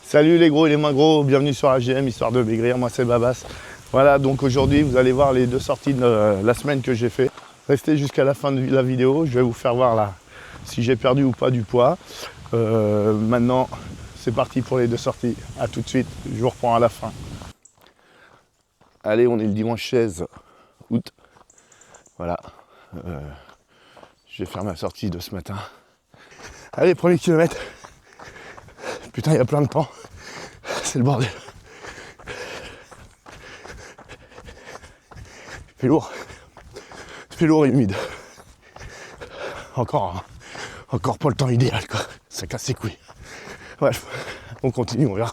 Salut les gros et les moins gros, bienvenue sur AGM, histoire de maigrir, moi c'est Babas. Voilà, donc aujourd'hui vous allez voir les deux sorties de la semaine que j'ai fait. Restez jusqu'à la fin de la vidéo, je vais vous faire voir là si j'ai perdu ou pas du poids. Maintenant, c'est parti pour les deux sorties. A tout de suite, je vous reprends à la fin. Allez, on est le dimanche 16 août. Voilà, je vais faire ma sortie de ce matin. Allez, premier kilomètre. Putain, il y a plein de temps. C'est le bordel. Il fait lourd. Il fait lourd et humide. Encore pas le temps idéal, quoi. Ça casse les couilles. Bref, on continue, on verra.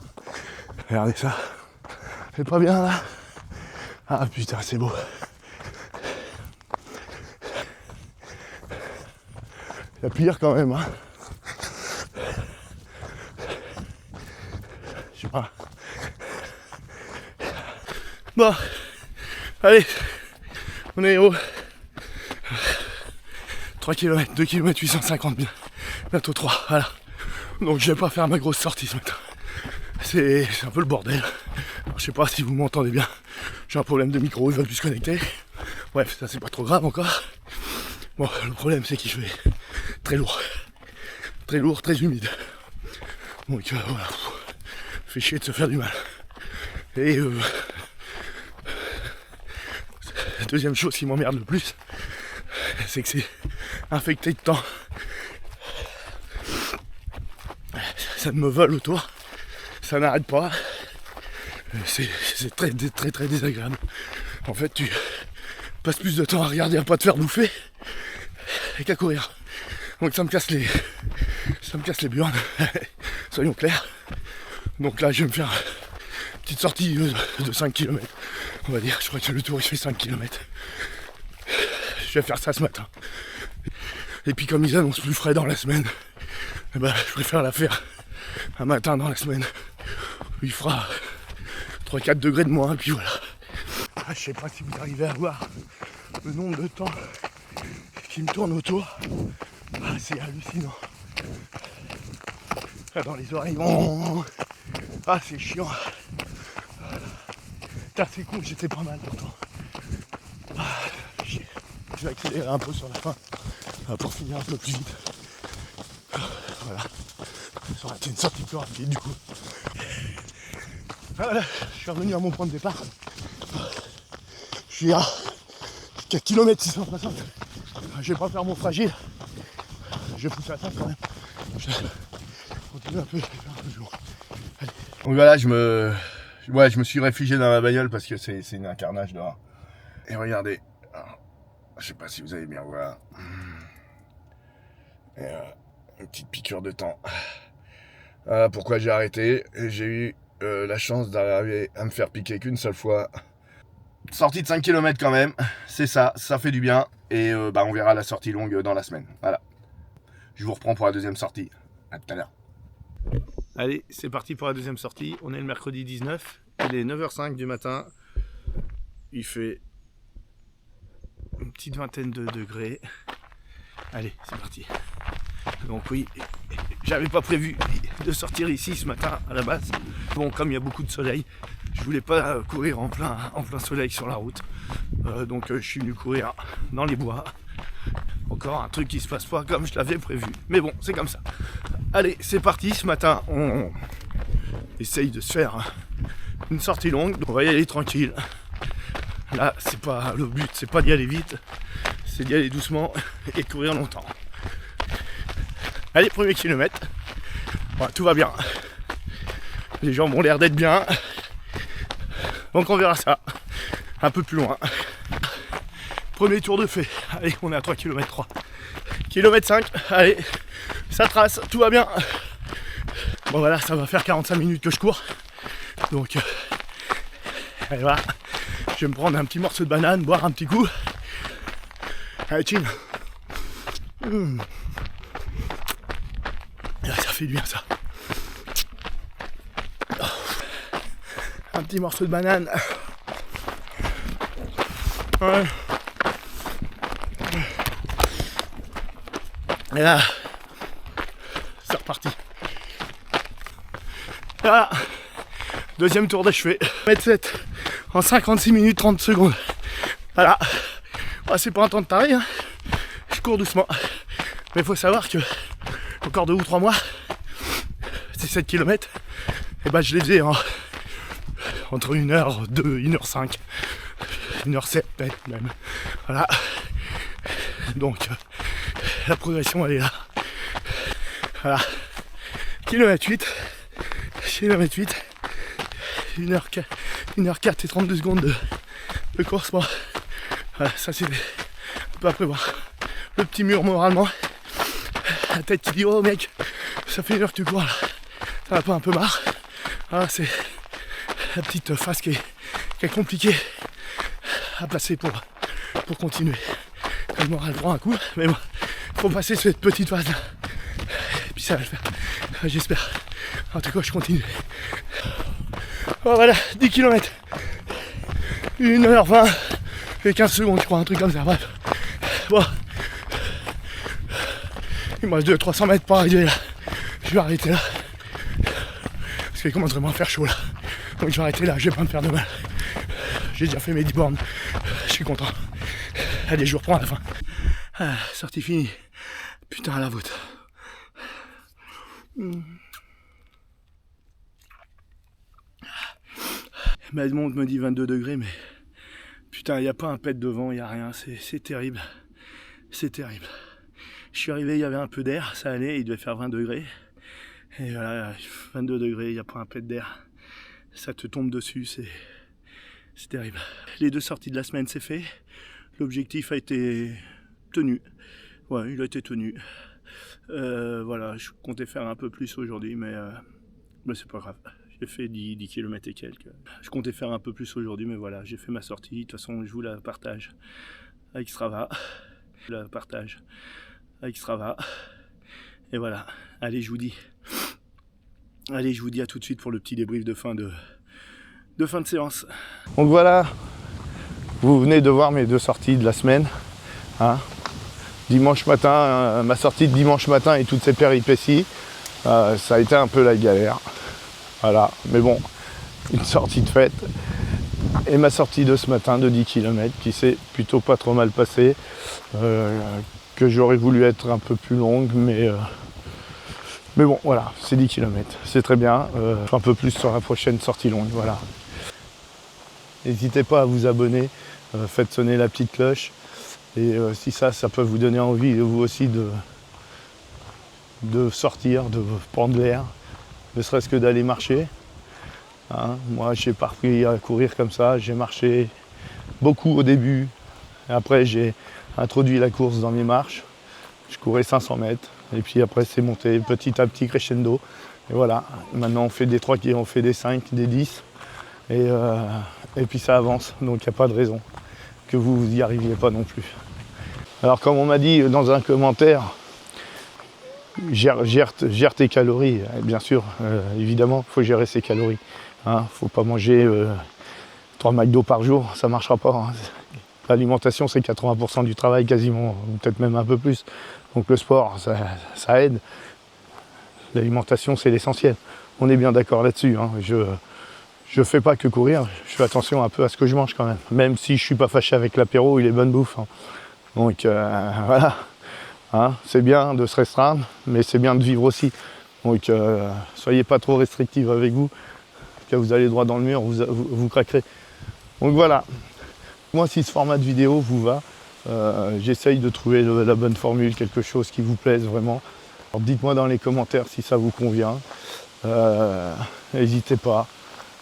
Regardez ça. C'est pas bien, là. Ah, putain, c'est beau. Il y a pire, quand même, hein. Je sais pas. Bon, allez, on est au 3 km, 2 km 850, bientôt 3, voilà. Donc je vais pas faire ma grosse sortie ce matin. C'est un peu le bordel. Alors, je sais pas si vous m'entendez bien. J'ai un problème de micro, il va plus se connecter. Bref, ça c'est pas trop grave encore. Bon, le problème c'est qu'il fait très lourd, très humide. Donc voilà, fait chier de se faire du mal. Et la deuxième chose qui m'emmerde le plus, c'est que c'est infecté de temps. Ça me vole autour, ça n'arrête pas. C'est très désagréable. En fait, tu passes plus de temps à regarder à pas te faire bouffer qu'à courir. Donc ça me casse les burnes, soyons clairs. Donc là, je vais me faire une petite sortie de 5 km. On va dire, je crois que le tour il fait 5 km. Je vais faire ça ce matin. Et puis comme ils annoncent plus frais dans la semaine, eh ben, je préfère la faire un matin dans la semaine où il fera 3-4 degrés de moins, et puis voilà. Ah, je sais pas si vous arrivez à voir le nombre de temps qui me tourne autour. Ah, c'est hallucinant. Ah, dans les oreilles. Ah, c'est chiant. Putain, c'est con, j'étais pas mal pourtant. Ah, je vais accélérer un peu sur la fin pour finir un peu plus vite. Voilà. Ça aurait été une sortie plus rapide du coup. Voilà, je suis revenu à mon point de départ. Je suis à 4 km 660. Je vais pas faire mon fragile. Je vais pousser à ça quand même. Je continue un peu, je vais faire un peu plus loin. Allez. Donc voilà, je me suis réfugié dans la bagnole parce que c'est une incarnage dehors. Et regardez, alors, je sais pas si vous allez bien voir. Et, une petite piqûre de temps. Voilà pourquoi j'ai arrêté. J'ai eu la chance d'arriver à me faire piquer qu'une seule fois. Sortie de 5 km quand même, c'est ça fait du bien. Et on verra la sortie longue dans la semaine. Voilà. Je vous reprends pour la deuxième sortie. À tout à l'heure. Allez, c'est parti pour la deuxième sortie. On est le mercredi 19. Il est 9h05 du matin. Il fait une petite vingtaine de degrés. Allez, c'est parti. Donc oui, j'avais pas prévu de sortir ici ce matin à la base. Bon, comme il y a beaucoup de soleil, je voulais pas courir en plein soleil sur la route. Donc je suis venu courir dans les bois. Encore un truc qui se passe pas comme je l'avais prévu. Mais bon, c'est comme ça. Allez, c'est parti. Ce matin, on essaye de se faire une sortie longue. On va y aller tranquille. Là, c'est pas le but, c'est pas d'y aller vite, c'est d'y aller doucement et de courir longtemps. Allez, premier kilomètre. Voilà, tout va bien. Les jambes ont l'air d'être bien. Donc on verra ça un peu plus loin. Premier tour de fait. Allez, on est à 3 km 3. Kilomètre 5. Allez, ça trace, tout va bien. Bon voilà, ça va faire 45 minutes que je cours. Donc, allez voilà. Je vais me prendre un petit morceau de banane, boire un petit coup. Allez, chill. Ça fait du bien ça. Un petit morceau de banane. Ouais. Et là, c'est reparti. Voilà, deuxième tour d'achevé. 1m7 en 56 minutes 30 secondes. Voilà, bah, c'est pas un temps de taré, hein. Je cours doucement. Mais il faut savoir que encore 2 ou 3 mois, ces 7 km, et bah je les faisais entre 1h02, 1h05, 1h07 peut-être même. Voilà. Donc la progression elle est là. Voilà. Kilomètre 8. 1h4 et 32 secondes de course. Bon. Voilà, ça c'est on peut prévoir. Le petit mur moralement. La tête qui dit oh mec, ça fait 1 heure que tu cours là. Ça va pas un peu marre. Voilà, c'est la petite phase qui est compliquée à passer pour continuer. Le moral prend un coup, mais bon, faut passer cette petite phase là. Et puis ça va le faire. J'espère. En tout cas je continue. Oh, voilà, 10 km. 1h20 et 15 secondes, je crois, un truc comme ça. Bref. Bon. Il me reste 200-300 mètres pour arriver là. Je vais arrêter là. Parce qu'il commence vraiment à faire chaud là. Donc je vais arrêter là, je vais pas me faire de mal. J'ai déjà fait mes 10 bornes. Je suis content. Allez, je vous reprends à la fin. Ah, sortie finie. Putain, à la voûte. Ma montre me dit 22 degrés, mais putain, il n'y a pas un pet devant, il n'y a rien. C'est terrible. C'est terrible. Je suis arrivé, il y avait un peu d'air, ça allait, il devait faire 20 degrés. Et voilà, 22 degrés, il n'y a pas un pet d'air. Ça te tombe dessus, c'est terrible. Les 2 sorties de la semaine, c'est fait. L'objectif a été tenu. Ouais, il a été tenu. Voilà, je comptais faire un peu plus aujourd'hui, mais c'est pas grave. J'ai fait 10 km et quelques. Je comptais faire un peu plus aujourd'hui, mais voilà, j'ai fait ma sortie. De toute façon, je vous la partage avec Strava. Et voilà, allez, je vous dis à tout de suite pour le petit débrief de fin de séance. Donc voilà, vous venez de voir mes 2 sorties de la semaine. Hein. Dimanche matin, ma sortie de dimanche matin et toutes ces péripéties, ça a été un peu la galère. Voilà, mais bon, une sortie de fête. Et ma sortie de ce matin de 10 km qui s'est plutôt pas trop mal passée, que j'aurais voulu être un peu plus longue, mais bon, voilà, c'est 10 km, c'est très bien. Un peu plus sur la prochaine sortie longue, voilà. N'hésitez pas à vous abonner, faites sonner la petite cloche. Et si ça peut vous donner envie, vous aussi, de sortir, de prendre l'air, ne serait-ce que d'aller marcher. Hein, moi, j'ai pas appris à courir comme ça, j'ai marché beaucoup au début. Et après, j'ai introduit la course dans mes marches. Je courais 500 mètres. Et puis après, c'est monté petit à petit crescendo. Et voilà, maintenant, on fait des 3 km, on fait des 5, des 10. Et puis ça avance, donc il n'y a pas de raison que vous n'y arriviez pas non plus. Alors comme on m'a dit dans un commentaire, gère tes calories. Bien sûr, évidemment, il faut gérer ses calories. Hein, faut pas manger 3 McDo par jour, ça ne marchera pas. Hein. L'alimentation, c'est 80% du travail quasiment, peut-être même un peu plus. Donc le sport, ça aide. L'alimentation, c'est l'essentiel. On est bien d'accord là-dessus. Hein. Je fais pas que courir, je fais attention un peu à ce que je mange quand même. Même si je suis pas fâché avec l'apéro, il est bonne bouffe. Hein. Donc voilà, hein, c'est bien de se restreindre, mais c'est bien de vivre aussi. Donc soyez pas trop restrictifs avec vous, parce que vous allez droit dans le mur, vous craquerez. Donc voilà, moi si ce format de vidéo vous va, j'essaye de trouver la bonne formule, quelque chose qui vous plaise vraiment. Alors dites-moi dans les commentaires si ça vous convient, n'hésitez pas.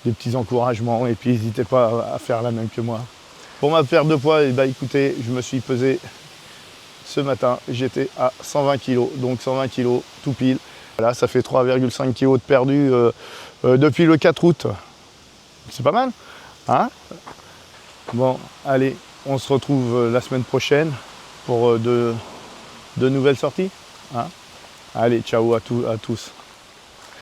Des petits encouragements et puis n'hésitez pas à faire la même que moi. Pour ma perte de poids, eh ben, écoutez, je me suis pesé ce matin, j'étais à 120 kg, donc 120 kg tout pile. Voilà, ça fait 3,5 kg de perdu depuis le 4 août. C'est pas mal, hein? Bon, allez, on se retrouve la semaine prochaine pour de nouvelles sorties. Hein? Allez, ciao à tous.